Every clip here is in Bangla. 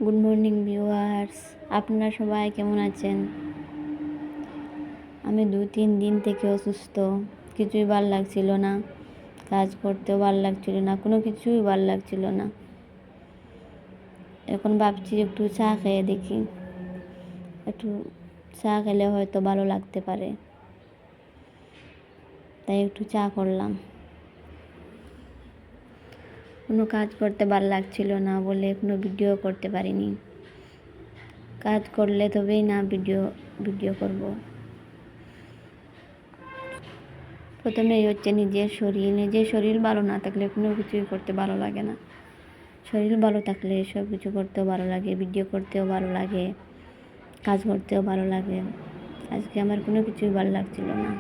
গুড মর্নিং ভিউয়ার্স, আপনারা সবাই কেমন আছেন? আমি 2-3 দিন থেকে অসুস্থ, কিছুই ভাল লাগছিল না, কাজ করতেও ভাল লাগছিল না, কোনো কিছুই ভাল লাগছিল না। এখন ভাবছি একটু চা খেয়ে দেখি, একটু চা খেলে হয়তো ভালো লাগতে পারে, তাই একটু চা করলাম। কোনো কাজ করতে ভাল লাগছিল না বলে কোনো ভিডিও করতে পারিনি। কাজ করলে তবেই না ভিডিও করব। প্রথমেই হচ্ছে নিজের শরীর ভালো না থাকলে কোনো কিছুই করতে ভালো লাগে না। শরীর ভালো থাকলে সব কিছু করতেও ভালো লাগে, ভিডিও করতেও ভালো লাগে, কাজ করতেও ভালো লাগে। আজকে আমার কোনো কিছুই ভালো লাগছিল না।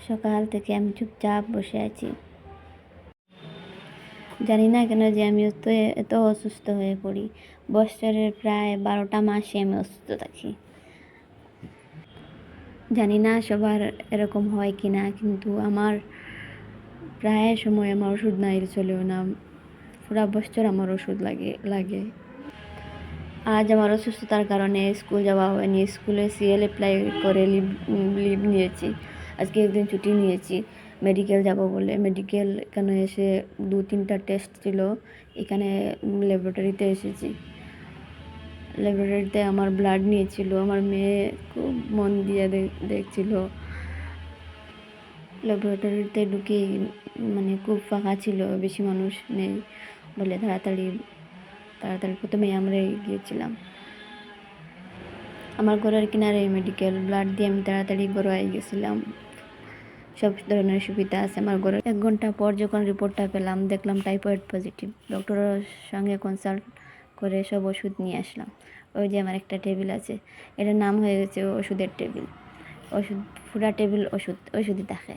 সকাল থেকে আমি চুপচাপ বসে আছি। জানি না কেন যে আমি এত অসুস্থ হয়ে পড়ি। বছরের প্রায় 12টা মাসে আমি অসুস্থ থাকি। জানি না সবার এরকম হয় কি না, কিন্তু আমার প্রায় সময় আমার ওষুধ না এলে চলেও না। পুরা বছর আমার ওষুধ লাগে। আজ আমার অসুস্থতার কারণে স্কুল যাওয়া হয়নি। স্কুলে সিএল অ্যাপ্লাই করে লিভ নিয়েছি। আজকে একদিন ছুটি নিয়েছি মেডিকেল যাব বলে। মেডিকেল এখানে এসে 2-3টা টেস্ট ছিল, এখানে ল্যাবরেটরিতে এসেছি। ল্যাবরেটরিতে আমার ব্লাড নিয়েছিল, আমার মেয়ে খুব মন দিয়ে দেখছিল। ল্যাবরেটরিতে ঢুকে খুব ফাঁকা ছিল, বেশি মানুষ নেই বলে তাড়াতাড়ি প্রথমেই আমরাই গিয়েছিলাম। আমার ঘরের কিনারে মেডিকেল, ব্লাড দিয়ে আমি তাড়াতাড়ি ঘরে গেছিলাম। সব ধরনের সুবিধা আছে আমার ঘরে। 1 ঘন্টা পর যখন রিপোর্টটা পেলাম, দেখলাম টাইফয়েড পজিটিভ। ডক্টরের সঙ্গে কনসাল্ট করে সব ওষুধ নিয়ে আসলাম। ওই যে আমার একটা টেবিল আছে, এটার নাম হয়ে গেছে ওষুধের টেবিল। পুরা টেবিল ওষুধই থাকে।